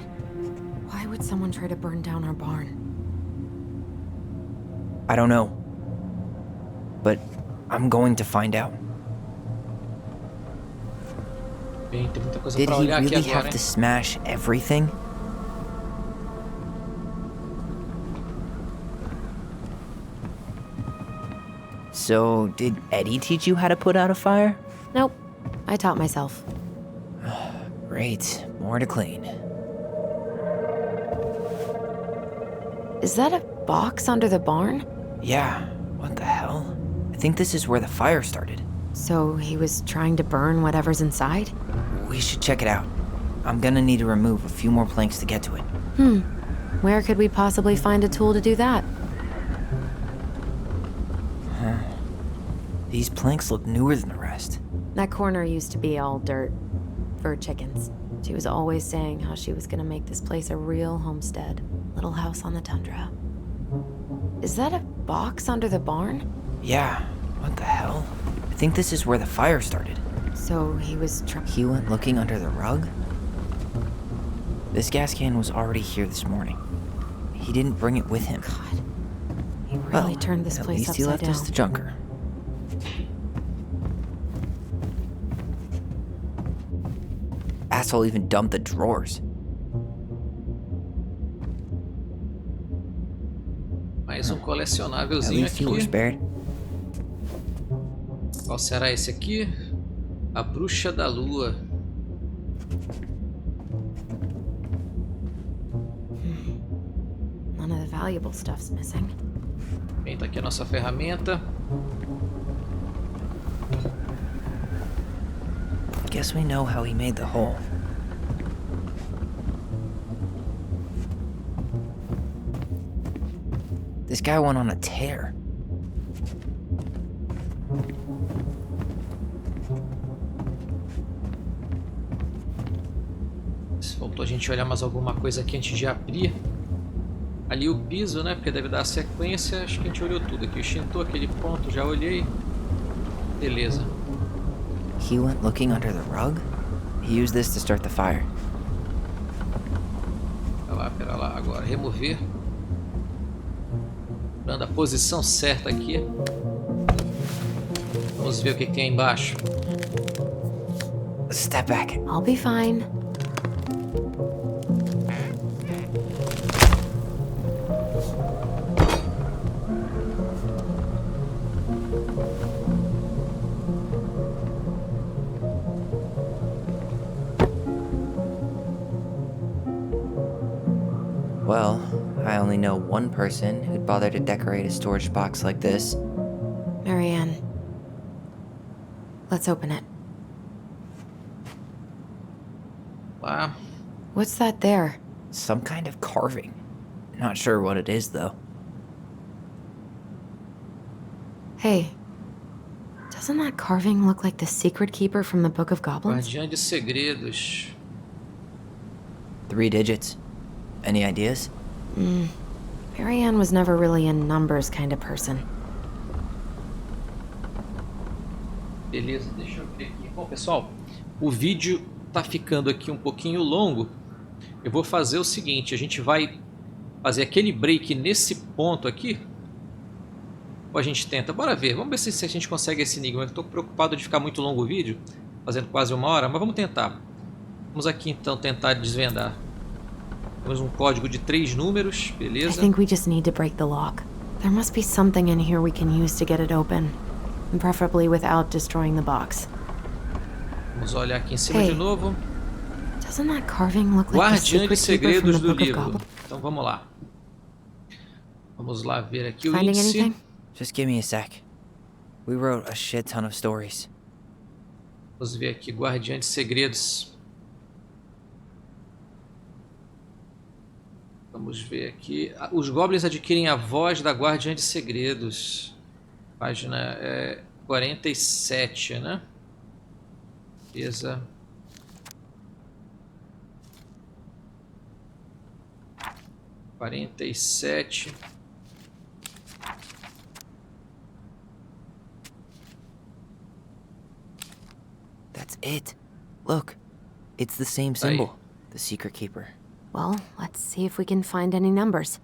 why would someone try to burn down our barn? I don't know. But I'm going to find out. Bem, tem muita coisa Did pra he olhar aqui really agora, have hein? to smash everything? So, did Eddie teach you how to put out a fire? Nope. I taught myself. Great. More to clean. Is that a box under the barn? Yeah. What the hell? I think this is where the fire started. So he was trying to burn whatever's inside? We should check it out. I'm gonna need to remove a few more planks to get to it. Where could we possibly find a tool to do that? These planks look newer than the rest. That corner used to be all dirt for chickens. She was always saying how she was gonna make this place a real homestead. Little house on the tundra. Is that a box under the barn? Yeah. What the hell? I think this is where the fire started. So he was He went looking under the rug? This gas can was already here this morning. He didn't bring it with him. God. He really turned this place At least he upside left us down. the junker. Asshole even dumped the drawers. Mais At colecionávelzinho least you were aqui. spared. Qual será esse aqui? A Bruxa da Lua. None of the valuable stuff's missing. Bem, tá aqui a nossa ferramenta. Guess we know how he made the hole. This guy went on a tear. Faltou a gente olhar mais alguma coisa aqui antes de abrir. Ali o piso, né? Porque deve dar a sequência. Acho que a gente olhou tudo aqui. O extintor, aquele ponto, já olhei. Beleza. He went looking under the rug? He used this to start the fire. Pera lá. Agora, remover. Dando a posição certa aqui. Vamos ver o que tem aí embaixo. Step back. I'll be fine. Well, I only know one person who'd bother to decorate a storage box like this. Marianne. Let's open it. Lá. What's that there? Some kind of carving. Not sure what it is, though. Hey. Doesn't that carving look like the secret keeper from the Book of Goblins? Guardiã de segredos. 3 digits. Any ideas? Marianne was never really a numbers kind of person. Beleza, deixa eu ver aqui. Bom, pessoal, o vídeo tá ficando aqui um pouquinho longo. Eu vou fazer o seguinte, a gente vai fazer aquele break nesse ponto aqui. Ou a gente tenta? Bora ver, vamos ver se a gente consegue esse enigma. Eu estou preocupado de ficar muito longo o vídeo, fazendo quase 1 hora, mas vamos tentar. Vamos aqui então tentar desvendar. Temos um código de 3 números, beleza? I think we just need to break the lock. There must be something in here we can use to get it open. And preferably without destroying the box. Vamos olhar aqui em cima de novo. Doesn't that carving look like the Guardiã de secret keeper from segredos the do Book of livro. Goblins? Então vamos lá. Vamos lá ver aqui o Finding índice. anything? Just give me a sec. We wrote a shit ton of stories. Vamos ver aqui, Guardiã de Segredos. Vamos ver aqui. Os goblins adquirem a voz da Guardiã de Segredos. Página 47, né? Beleza. (47). That's it. Look, it's the same symbol. The secret keeper. Well, let's see if we can find any numbers.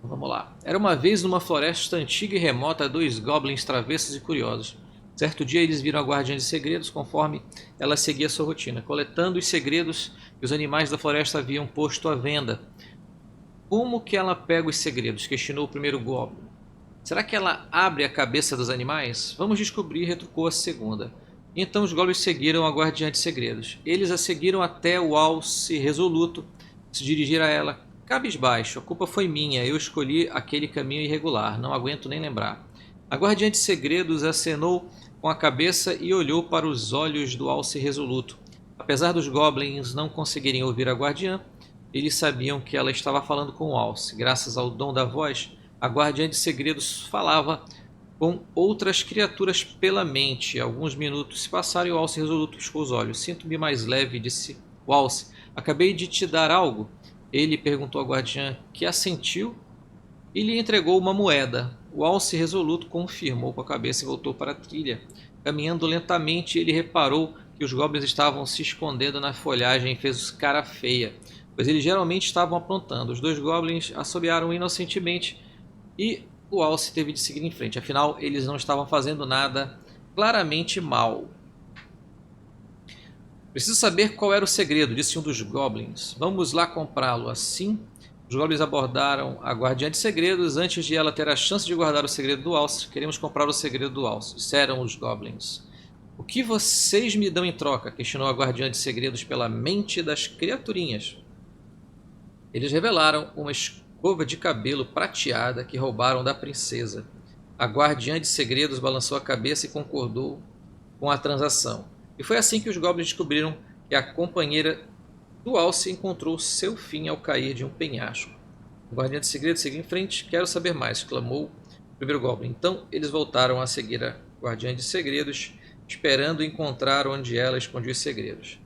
Vamos lá. Era uma vez numa floresta antiga e remota 2 goblins travessos e curiosos. Certo dia eles viram a Guardiã de Segredos conforme ela seguia sua rotina, coletando os segredos que os animais da floresta haviam posto à venda. Como que ela pega os segredos? Questionou o primeiro goblin. Será que ela abre a cabeça dos animais? Vamos descobrir, retrucou a segunda. Então os goblins seguiram a Guardiã de Segredos. Eles a seguiram até o alce resoluto, se dirigir a ela. Cabisbaixo, a culpa foi minha, eu escolhi aquele caminho irregular, não aguento nem lembrar. A Guardiã de Segredos acenou com a cabeça e olhou para os olhos do alce resoluto. Apesar dos goblins não conseguirem ouvir a Guardiã, eles sabiam que ela estava falando com o alce. Graças ao dom da voz, a Guardiã de Segredos falava com outras criaturas pela mente. Alguns minutos se passaram e o alce resoluto piscou os olhos. Sinto-me mais leve, disse o alce. Acabei de te dar algo? Ele perguntou ao guardiã, que assentiu e lhe entregou uma moeda. O alce resoluto confirmou com a cabeça e voltou para a trilha. Caminhando lentamente, ele reparou que os goblins estavam se escondendo na folhagem e fez cara feia, pois eles geralmente estavam aprontando. Os 2 goblins assobiaram inocentemente e o alce teve de seguir em frente. Afinal, eles não estavam fazendo nada claramente mal. Preciso saber qual era o segredo, disse um dos goblins. Vamos lá comprá-lo. Assim, os goblins abordaram a Guardiã de Segredos antes de ela ter a chance de guardar o segredo do alce. Queremos comprar o segredo do alce, disseram os goblins. O que vocês me dão em troca? Questionou a Guardiã de Segredos pela mente das criaturinhas. Eles revelaram uma escova de cabelo prateada que roubaram da princesa. A Guardiã de Segredos balançou a cabeça e concordou com a transação. E foi assim que os goblins descobriram que a companheira do alce encontrou seu fim ao cair de um penhasco. O Guardiã de Segredos seguiu em frente. Quero saber mais, exclamou o primeiro goblin. Então eles voltaram a seguir a Guardiã de Segredos, esperando encontrar onde ela escondia os segredos.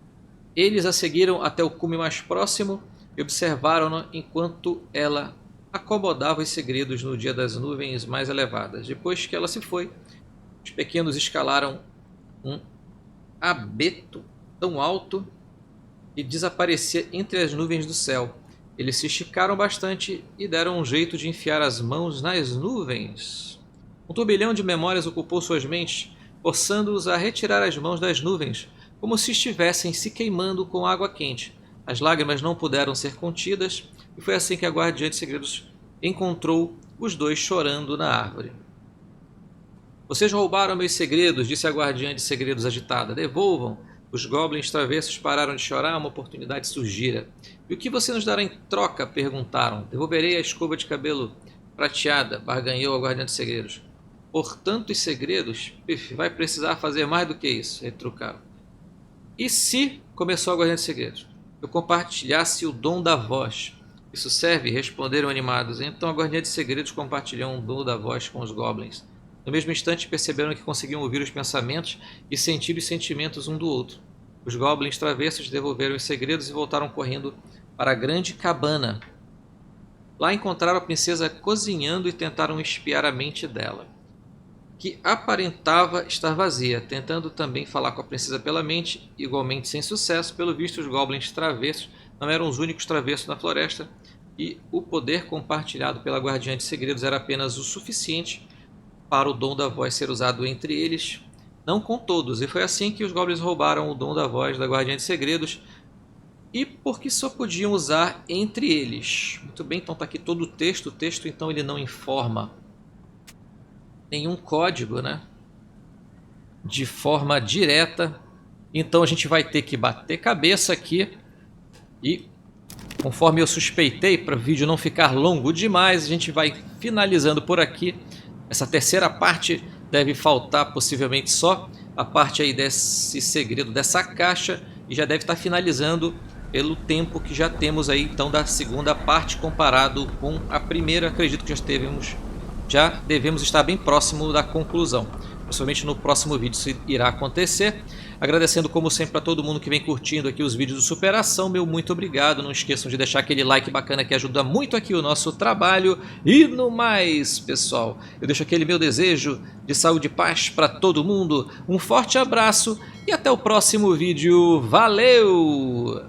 Eles a seguiram até o cume mais próximo e observaram-na enquanto ela acomodava os segredos no dia das nuvens mais elevadas. Depois que ela se foi, os pequenos escalaram um abeto tão alto que desaparecia entre as nuvens do céu. Eles se esticaram bastante e deram um jeito de enfiar as mãos nas nuvens. Um turbilhão de memórias ocupou suas mentes, forçando-os a retirar as mãos das nuvens, como se estivessem se queimando com água quente. As lágrimas não puderam ser contidas, e foi assim que a Guardiã de Segredos encontrou os 2 chorando na árvore. Vocês roubaram meus segredos, disse a Guardiã de Segredos agitada. Devolvam. Os goblins travessos pararam de chorar, uma oportunidade surgira. E o que você nos dará em troca? Perguntaram. Devolverei a escova de cabelo prateada, barganhou a Guardiã de Segredos. Por tantos segredos, vai precisar fazer mais do que isso, retrucaram. E se, começou a Guardiã de Segredos, eu compartilhasse o dom da voz? Isso serve? Responderam animados. Então a Guardiã de Segredos compartilhou um dom da voz com os goblins. No mesmo instante perceberam que conseguiam ouvir os pensamentos e sentir os sentimentos um do outro. Os goblins travessos devolveram os segredos e voltaram correndo para a grande cabana. Lá encontraram a princesa cozinhando e tentaram espiar a mente dela. que aparentava estar vazia, tentando também falar com a princesa pela mente, igualmente sem sucesso. Pelo visto, os goblins travessos não eram os únicos travessos na floresta, e o poder compartilhado pela guardiã de segredos era apenas o suficiente para o dom da voz ser usado entre eles, não com todos. E foi assim que os goblins roubaram o dom da voz da guardiã de segredos, e porque só podiam usar entre eles. Muito bem, então está aqui todo o texto. O texto então ele não informa nenhum código, né, de forma direta. Então a gente vai ter que bater cabeça aqui. E conforme eu suspeitei, para o vídeo não ficar longo demais, a gente vai finalizando por aqui. Essa terceira parte deve faltar possivelmente só a parte aí desse segredo dessa caixa, e já deve estar finalizando pelo tempo que já temos aí então da segunda parte comparado com a primeira. Acredito que já devemos estar bem próximo da conclusão. Possivelmente no próximo vídeo isso irá acontecer. Agradecendo como sempre a todo mundo que vem curtindo aqui os vídeos do Superação, meu muito obrigado. Não esqueçam de deixar aquele like bacana que ajuda muito aqui o nosso trabalho. E no mais, pessoal, eu deixo aquele meu desejo de saúde e paz para todo mundo. Um forte abraço e até o próximo vídeo. Valeu!